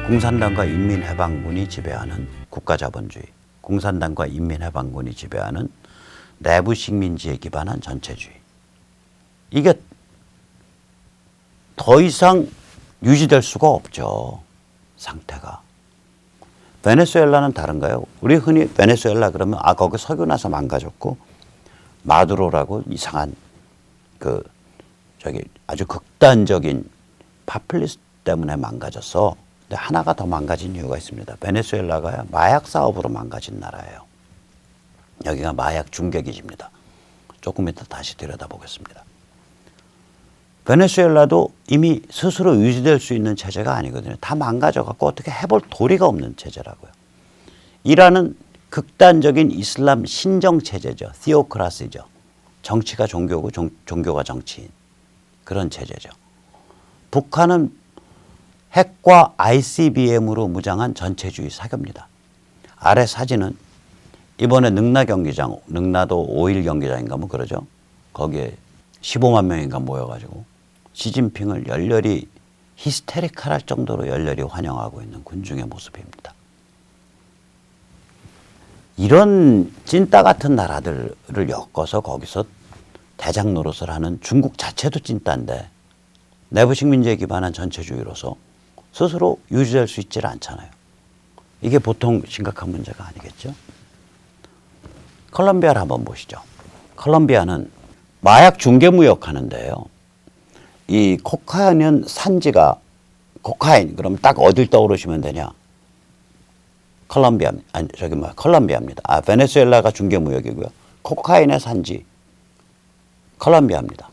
공산당과 인민해방군이 지배하는 국가자본주의, 공산당과 인민해방군이 지배하는 내부 식민지에 기반한 전체주의. 이게 더 이상 유지될 수가 없죠. 상태가. 베네수엘라는 다른가요? 우리 흔히 베네수엘라 그러면 거기 석유 나서 망가졌고 마두로라고 이상한 아주 극단적인 파퓰리스트 때문에 망가졌어. 근데 하나가 더 망가진 이유가 있습니다. 베네수엘라가 마약 사업으로 망가진 나라예요. 여기가 마약 중개 기지입니다. 조금 이따 다시 들여다보겠습니다. 베네수엘라도 이미 스스로 유지될 수 있는 체제가 아니거든요. 다 망가져갖고 어떻게 해볼 도리가 없는 체제라고요. 이란은 극단적인 이슬람 신정 체제죠. 티오크라시죠. 정치가 종교고 종교가 정치인. 그런 체제죠. 북한은 핵과 ICBM으로 무장한 전체주의 사교입니다. 아래 사진은 이번에 능라 경기장, 능라도 5일 경기장인가 뭐 그러죠. 거기에 15만 명인가 모여가지고 시진핑을 열렬히 히스테리칼할 정도로 열렬히 환영하고 있는 군중의 모습입니다. 이런 찐따 같은 나라들을 엮어서 거기서 대장 노릇을 하는 중국 자체도 찐따인데 내부 식민지에 기반한 전체주의로서 스스로 유지될 수 있질 않잖아요. 이게 보통 심각한 문제가 아니겠죠. 콜롬비아를 한번 보시죠. 콜롬비아는 마약 중개 무역하는데요. 이 코카인은 산지가 코카인 그럼 딱 어딜 떠오르시면 되냐? 콜롬비아입니다. 베네수엘라가 중개 무역이고요. 코카인의 산지 콜롬비아입니다.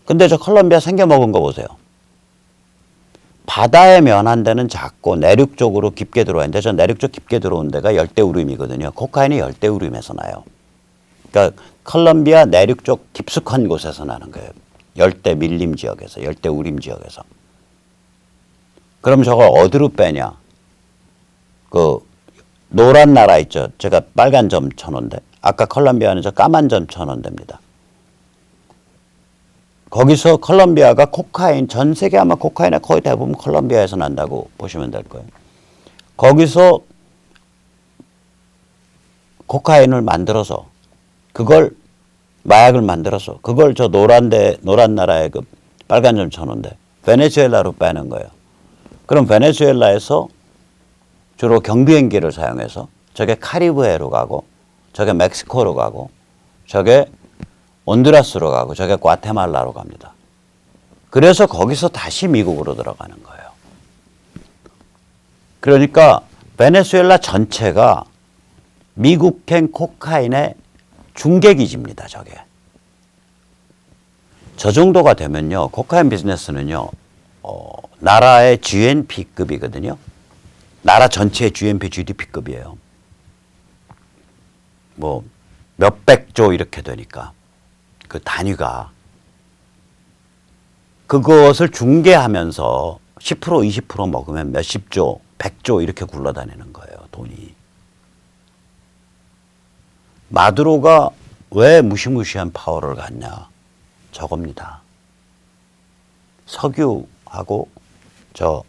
근데 저 콜롬비아 생겨 먹은 거 보세요. 바다에 면한 데는 작고 내륙 쪽으로 깊게 들어와 있는데 저 내륙 쪽 깊게 들어온 데가 열대우림이거든요. 코카인이 열대우림에서 나요. 그러니까 콜롬비아 내륙 쪽 깊숙한 곳에서 나는 거예요. 열대 밀림 지역에서, 열대 우림 지역에서. 그럼 저걸 어디로 빼냐? 그 노란 나라 있죠. 제가 빨간 점 쳐놓은데 아까 콜롬비아는 저 까만 점 쳐놓은 데입니다. 거기서 콜롬비아가 코카인, 전 세계 아마 코카인의 거의 대부분 콜롬비아에서 난다고 보시면 될 거예요. 거기서 코카인을 만들어서 그걸 마약을 만들어서 그걸 저 노란 나라에 그 빨간 점 쳐놓은데 베네수엘라로 빼는 거예요. 그럼 베네수엘라에서 주로 경비행기를 사용해서 저게 카리브해로 가고 저게 멕시코로 가고 저게 온두라스로 가고 저게 과테말라로 갑니다. 그래서 거기서 다시 미국으로 들어가는 거예요. 그러니까 베네수엘라 전체가 미국행 코카인의 중개기지입니다. 저게. 저 정도가 되면요. 코카인 비즈니스는요. 나라의 GNP급이거든요. 나라 전체의 GNP, GDP급이에요. 뭐 몇백조 이렇게 되니까 그 단위가 그것을 중개하면서 10% 20% 먹으면 몇십조, 100조 이렇게 굴러다니는 거예요. 돈이. 마두로가 왜 무시무시한 파워를 갖냐? 저겁니다. 석유하고 저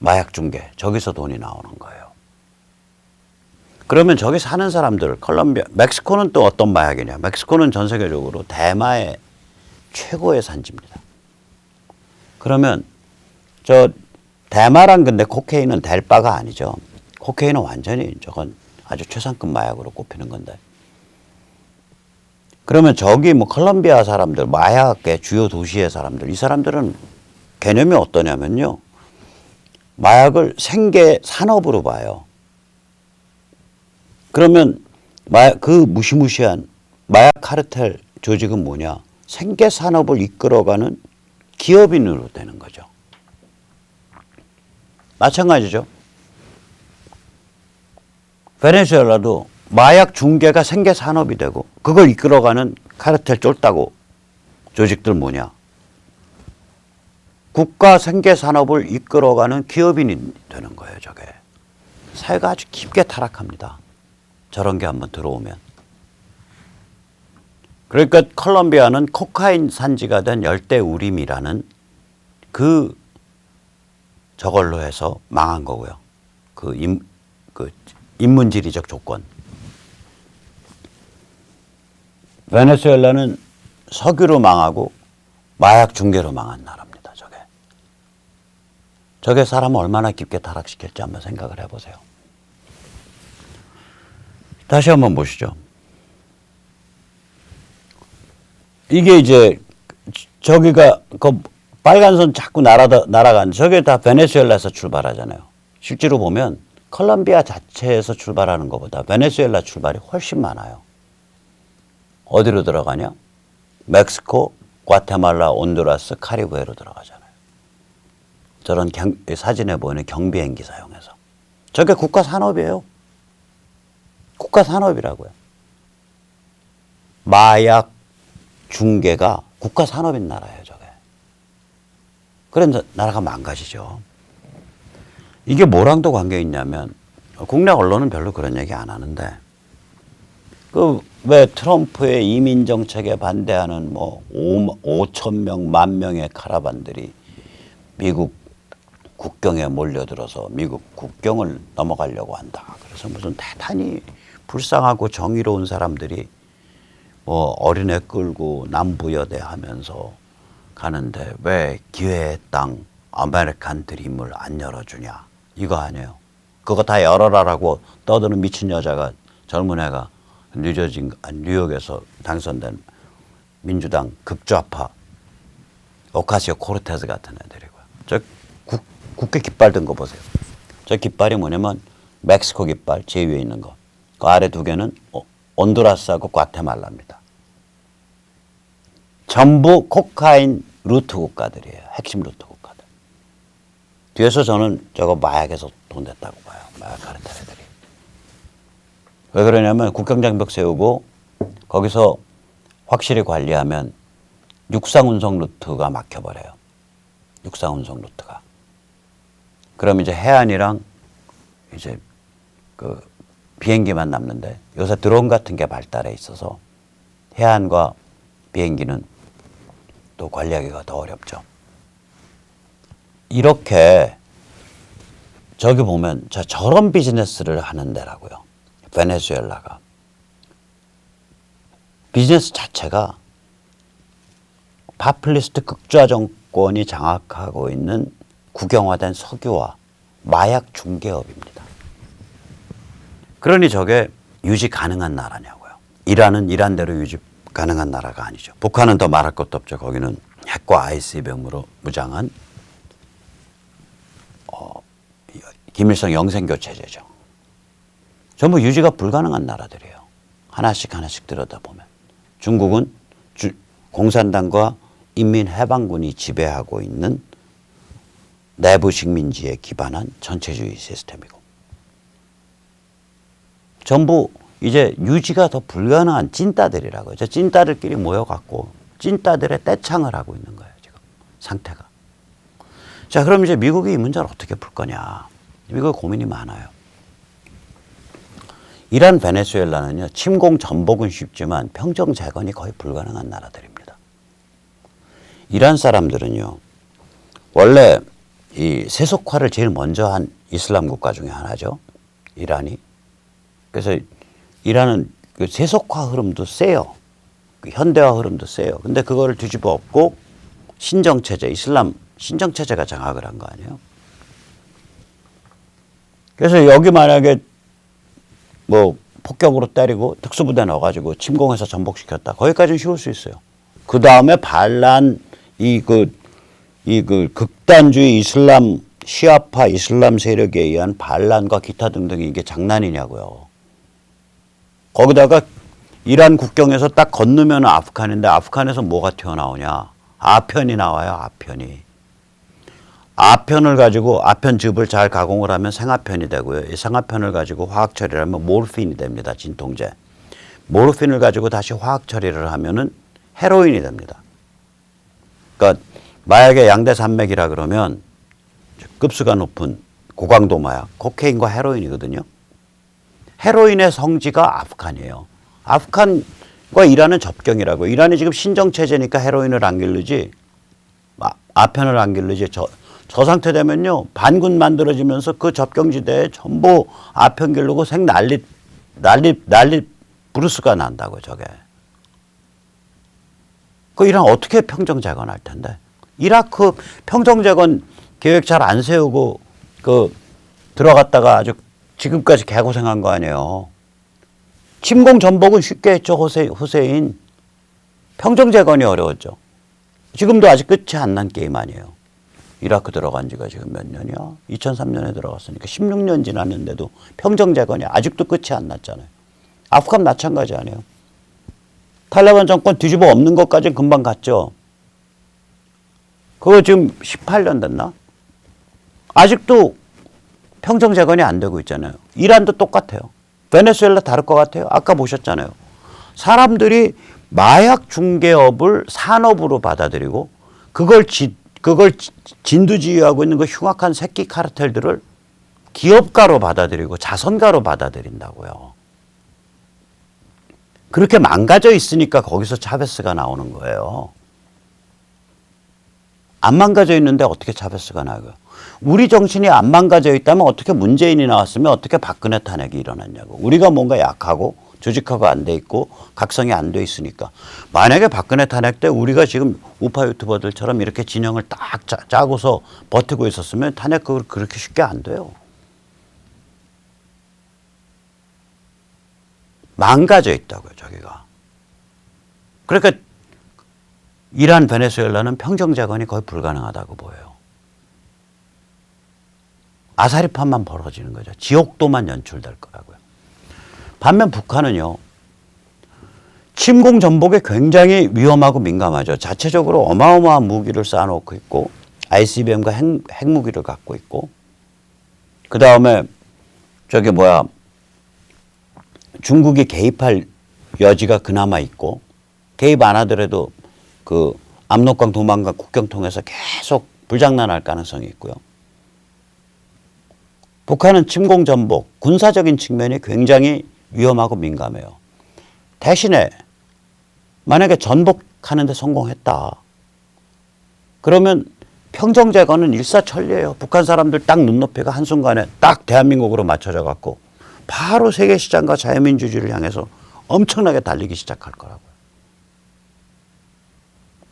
마약 중개, 저기서 돈이 나오는 거예요. 그러면 저기 사는 사람들, 콜롬비아, 멕시코는 또 어떤 마약이냐? 멕시코는 전 세계적으로 대마의 최고의 산지입니다. 그러면 저 대마란 근데 코케인은 될 바가 아니죠. 코케인은 완전히 저건 아주 최상급 마약으로 꼽히는 건데. 그러면 저기 뭐 콜롬비아 사람들, 마약의 주요 도시의 사람들, 이 사람들은 개념이 어떠냐면요. 마약을 생계 산업으로 봐요. 그러면 그 무시무시한 마약 카르텔 조직은 뭐냐? 생계 산업을 이끌어가는 기업인으로 되는 거죠. 마찬가지죠. 베네수엘라도 마약 중개가 생계 산업이 되고 그걸 이끌어가는 카르텔 쫄따고 조직들 뭐냐? 국가 생계 산업을 이끌어가는 기업인이 되는 거예요. 저게. 사회가 아주 깊게 타락합니다. 저런 게 한번 들어오면. 그러니까 콜롬비아는 코카인 산지가 된 열대우림이라는 그 저걸로 해서 망한 거고요. 그 인문지리적 조건. 베네수엘라는 석유로 망하고 마약 중개로 망한 나라입니다. 저게 사람을 얼마나 깊게 타락시킬지 한번 생각을 해보세요. 다시 한번 보시죠. 이게 이제 저기가 그 빨간 선 자꾸 날아가는 저게 다 베네수엘라에서 출발하잖아요. 실제로 보면 콜롬비아 자체에서 출발하는 것보다 베네수엘라 출발이 훨씬 많아요. 어디로 들어가냐? 멕시코, 과테말라, 온두라스, 카리브해로 들어가잖아요. 저런 사진에 보이는 경비행기 사용해서. 저게 국가 산업이에요. 국가 산업이라고요. 마약 중개가 국가 산업인 나라예요, 저게. 그래서 나라가 망가지죠. 이게 뭐랑도 관계 있냐면 국내 언론은 별로 그런 얘기 안 하는데 왜 트럼프의 이민 정책에 반대하는 5천 명, 1만 명의 카라반들이 미국 국경에 몰려들어서 미국 국경을 넘어가려고 한다. 그래서 무슨 대단히 불쌍하고 정의로운 사람들이 어린애 끌고 남부여대 하면서 가는데 왜 기회의 땅 아메리칸 드림을 안 열어주냐. 이거 아니에요. 그거 다 열어라라고 떠드는 미친 여자가 젊은 애가 뉴욕에서 당선된 민주당 극좌파 오카시오 코르테즈 같은 애들이고요. 저 국회 깃발 든 거 보세요. 저 깃발이 뭐냐면 멕시코 깃발 제일 위에 있는 거. 그 아래 두 개는 온두라스하고 과테말라입니다. 전부 코카인 루트 국가들이에요. 핵심 루트 국가들. 뒤에서 저는 저거 마약에서 돈 냈다고 봐요. 마약 카르텔 애들이. 왜 그러냐면 국경장벽 세우고 거기서 확실히 관리하면 육상운송 루트가 막혀버려요. 육상운송 루트가. 그럼 이제 해안이랑 이제 그 비행기만 남는데 요새 드론 같은 게 발달해 있어서 해안과 비행기는 또 관리하기가 더 어렵죠. 이렇게 저기 보면 저런 비즈니스를 하는 데라고요. 베네수엘라가. 비즈니스 자체가 파퓰리스트 극좌 정권이 장악하고 있는 국영화된 석유와 마약 중개업입니다. 그러니 저게 유지 가능한 나라냐고요. 이란은 이란대로 유지 가능한 나라가 아니죠. 북한은 더 말할 것도 없죠. 거기는 핵과 ICBM으로 무장한 김일성 영생교 체제죠. 전부 유지가 불가능한 나라들이에요. 하나씩 들여다보면. 중국은 공산당과 인민해방군이 지배하고 있는 내부 식민지에 기반한 전체주의 시스템이고. 전부 이제 유지가 더 불가능한 찐따들이라고요. 저 찐따들끼리 모여갖고 찐따들의 떼창을 하고 있는 거예요. 지금 상태가. 자, 그럼 이제 미국이 이 문제를 어떻게 풀 거냐. 미국 고민이 많아요. 이란 베네수엘라는요. 침공 전복은 쉽지만 평정 재건이 거의 불가능한 나라들입니다. 이란 사람들은요. 원래 이 세속화를 제일 먼저 한 이슬람 국가 중에 하나죠. 이란이. 그래서 이란은 그 세속화 흐름도 세요. 그 현대화 흐름도 세요. 근데 그거를 뒤집어 엎고 신정체제, 이슬람 신정체제가 장악을 한 거 아니에요. 그래서 여기 만약에 폭격으로 때리고 특수부대 넣어가지고 침공해서 전복시켰다. 거기까지는 쉬울 수 있어요. 그 다음에 반란, 극단주의 이슬람, 시아파 이슬람 세력에 의한 반란과 기타 등등이 이게 장난이냐고요. 거기다가 이란 국경에서 딱 건너면 아프간인데 아프간에서 뭐가 튀어나오냐. 아편이 나와요. 아편이. 아편을 가지고 아편즙을 잘 가공을 하면 생아편이 되고요. 이 생아편을 가지고 화학 처리를 하면 모르핀이 됩니다. 진통제. 모르핀을 가지고 다시 화학 처리를 하면은 헤로인이 됩니다. 그러니까 마약의 양대 산맥이라 그러면 급수가 높은 고강도 마약, 코케인과 헤로인이거든요. 헤로인의 성지가 아프간이에요. 아프간과 이란은 접경이라고. 이란이 지금 신정체제니까 헤로인을 안 기르지, 아편을 안 기르지 저 상태 되면요, 반군 만들어지면서 그 접경지대에 전부 아편 기르고 난리 브루스가 난다고, 저게. 그 이란 어떻게 평정 재건할 텐데. 이라크 평정 재건 계획 잘 안 세우고 들어갔다가 아주 지금까지 개고생한 거 아니에요. 침공 전복은 쉽게 했죠, 후세인. 평정 재건이 어려웠죠. 지금도 아직 끝이 안 난 게임 아니에요. 이라크 들어간 지가 지금 몇 년이야? 2003년에 들어갔으니까 16년 지났는데도 평정 재건이 아직도 끝이 안 났잖아요. 아프간 마찬가지 아니에요. 탈레반 정권 뒤집어 엎는 것까지는 금방 갔죠. 그거 지금 18년 됐나? 아직도 평정 재건이 안 되고 있잖아요. 이란도 똑같아요. 베네수엘라 다를 것 같아요. 아까 보셨잖아요. 사람들이 마약 중개업을 산업으로 받아들이고 그걸 진두지휘하고 있는 그 흉악한 새끼 카르텔들을 기업가로 받아들이고 자선가로 받아들인다고요. 그렇게 망가져 있으니까 거기서 차베스가 나오는 거예요. 안 망가져 있는데 어떻게 차베스가 나고요? 우리 정신이 안 망가져 있다면 어떻게 문재인이 나왔으면 어떻게 박근혜 탄핵이 일어났냐고. 우리가 뭔가 약하고 조직화가 안 돼 있고 각성이 안 돼 있으니까. 만약에 박근혜 탄핵 때 우리가 지금 우파 유튜버들처럼 이렇게 진영을 딱 짜고서 버티고 있었으면 탄핵 그렇게 쉽게 안 돼요. 망가져 있다고요, 저기가. 그러니까 이란, 베네수엘라는 평정 재건이 거의 불가능하다고 보여요. 아사리판만 벌어지는 거죠. 지옥도만 연출될 거라고요. 반면 북한은요, 침공 전복에 굉장히 위험하고 민감하죠. 자체적으로 어마어마한 무기를 쌓아놓고 있고, ICBM과 핵무기를 갖고 있고, 그 다음에 중국이 개입할 여지가 그나마 있고, 개입 안 하더라도 그 압록강 도만강 국경 통해서 계속 불장난할 가능성이 있고요. 북한은 침공 전복, 군사적인 측면이 굉장히 위험하고 민감해요. 대신에 만약에 전복하는 데 성공했다. 그러면 평정 재건은 일사천리예요. 북한 사람들 딱 눈높이가 한순간에 딱 대한민국으로 맞춰져 갖고 바로 세계시장과 자유민주주의를 향해서 엄청나게 달리기 시작할 거라고요.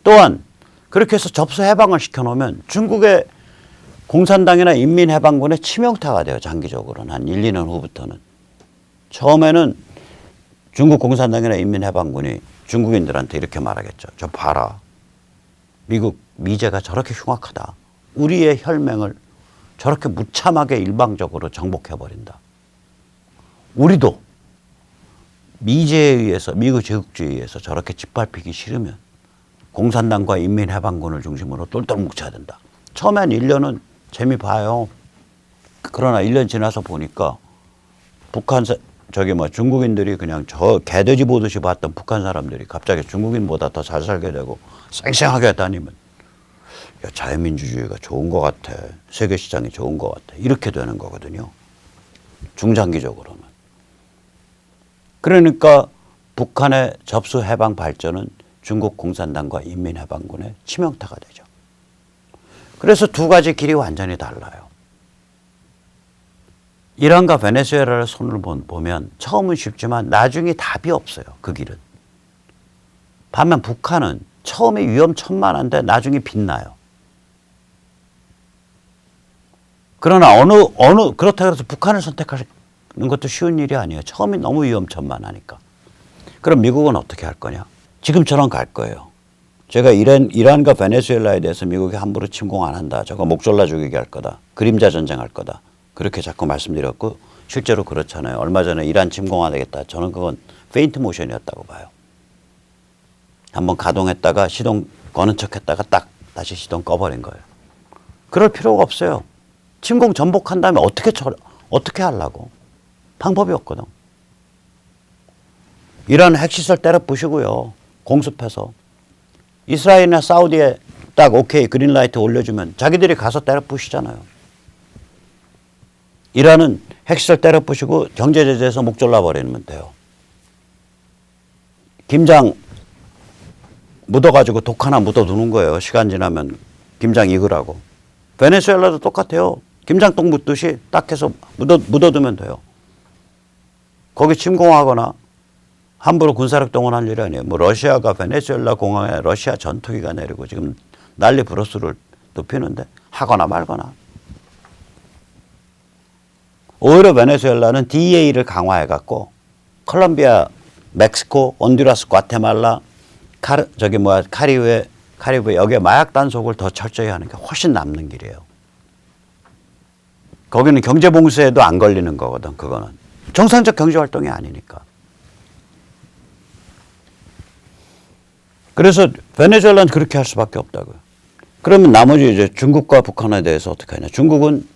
또한 그렇게 해서 접수 해방을 시켜놓으면 중국의 공산당이나 인민해방군의 치명타가 돼요. 장기적으로는. 한 1, 2년 후부터는. 처음에는 중국 공산당이나 인민해방군이 중국인들한테 이렇게 말하겠죠. 저 봐라. 미국 미제가 저렇게 흉악하다. 우리의 혈맹을 저렇게 무참하게 일방적으로 정복해버린다. 우리도 미제에 의해서, 미국 제국주의에 의해서 저렇게 짓밟히기 싫으면 공산당과 인민해방군을 중심으로 똘똘 뭉쳐야 된다. 처음엔 1년은 재미 봐요. 그러나 1년 지나서 보니까 중국인들이 그냥 저 개돼지 보듯이 봤던 북한 사람들이 갑자기 중국인보다 더 잘 살게 되고 쌩쌩하게 다니면 야, 자유민주주의가 좋은 것 같아. 세계시장이 좋은 것 같아. 이렇게 되는 거거든요. 중장기적으로는. 그러니까 북한의 접수 해방 발전은 중국 공산당과 인민해방군의 치명타가 되죠. 그래서 두 가지 길이 완전히 달라요. 이란과 베네수엘라를 손을 보면 처음은 쉽지만 나중에 답이 없어요. 그 길은. 반면 북한은 처음에 위험천만한데 나중에 빛나요. 그러나 그렇다고 해서 북한을 선택하는 것도 쉬운 일이 아니에요. 처음이 너무 위험천만하니까. 그럼 미국은 어떻게 할 거냐? 지금처럼 갈 거예요. 제가 이란과 베네수엘라에 대해서 미국이 함부로 침공 안 한다. 저거 목졸라 죽이게 할 거다. 그림자 전쟁할 거다. 그렇게 자꾸 말씀드렸고 실제로 그렇잖아요. 얼마 전에 이란 침공 안 하겠다. 저는 그건 페인트 모션이었다고 봐요. 한번 가동했다가 시동 거는 척했다가 딱 다시 시동 꺼버린 거예요. 그럴 필요가 없어요. 침공 전복한 다음에 어떻게 하려고. 방법이 없거든. 이란 핵시설 때려 부시고요. 공습해서. 이스라엘이나 사우디에 딱 오케이 그린라이트 올려주면 자기들이 가서 때려 부시잖아요. 이란은 핵시설 때려 부시고 경제 제재에서 목 졸라버리면 돼요. 김장 묻어가지고 독 하나 묻어두는 거예요. 시간 지나면 김장 익으라고. 베네수엘라도 똑같아요. 김장똥 묻듯이 딱 해서 묻어두면 돼요. 거기 침공하거나 함부로 군사력 동원할 일이 아니에요. 뭐 러시아가 베네수엘라 공항에 러시아 전투기가 내리고 지금 난리 브러스를 높이는데 하거나 말거나. 오히려 베네수엘라는 DEA를 강화해갖고 콜롬비아, 멕시코, 온두라스, 과테말라, 카리브해 여기에 마약 단속을 더 철저히 하는 게 훨씬 남는 길이에요. 거기는 경제 봉쇄에도 안 걸리는 거거든. 그거는 정상적 경제 활동이 아니니까. 그래서 베네수엘라는 그렇게 할 수밖에 없다고요. 그러면 나머지 이제 중국과 북한에 대해서 어떻게 하냐. 중국은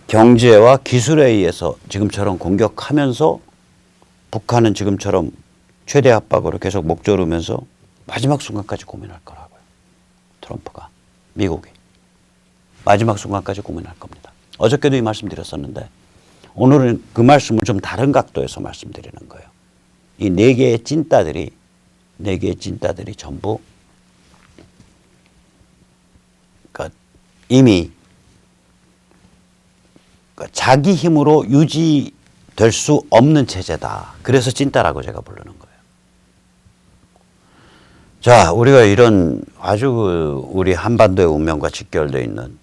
경제와 기술에 의해서 지금처럼 공격하면서 북한은 지금처럼 최대 압박으로 계속 목 조르면서 마지막 순간까지 고민할 거라고요. 트럼프가, 미국이. 마지막 순간까지 고민할 겁니다. 어저께도 이 말씀 드렸었는데 오늘은 그 말씀을 좀 다른 각도에서 말씀드리는 거예요. 이 네 개의 찐따들이 전부 그러니까 이미 그러니까 자기 힘으로 유지될 수 없는 체제다. 그래서 찐따라고 제가 부르는 거예요. 자, 우리가 이런 아주 우리 한반도의 운명과 직결되어 있는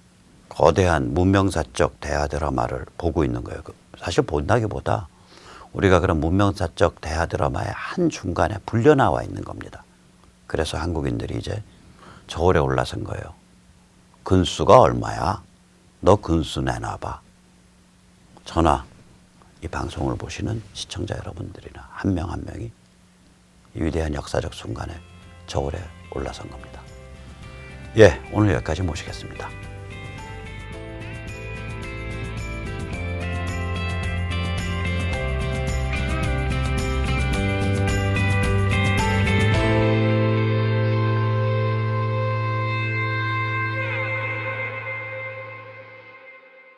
거대한 문명사적 대하 드라마를 보고 있는 거예요. 사실 본다기보다 우리가 그런 문명사적 대하 드라마의 한 중간에 불려나와 있는 겁니다. 그래서 한국인들이 이제 저울에 올라선 거예요. 근수가 얼마야? 너 근수 내놔봐. 저나 이 방송을 보시는 시청자 여러분들이나 한 명 한 명이 이 위대한 역사적 순간에 저울에 올라선 겁니다. 예, 오늘 여기까지 모시겠습니다.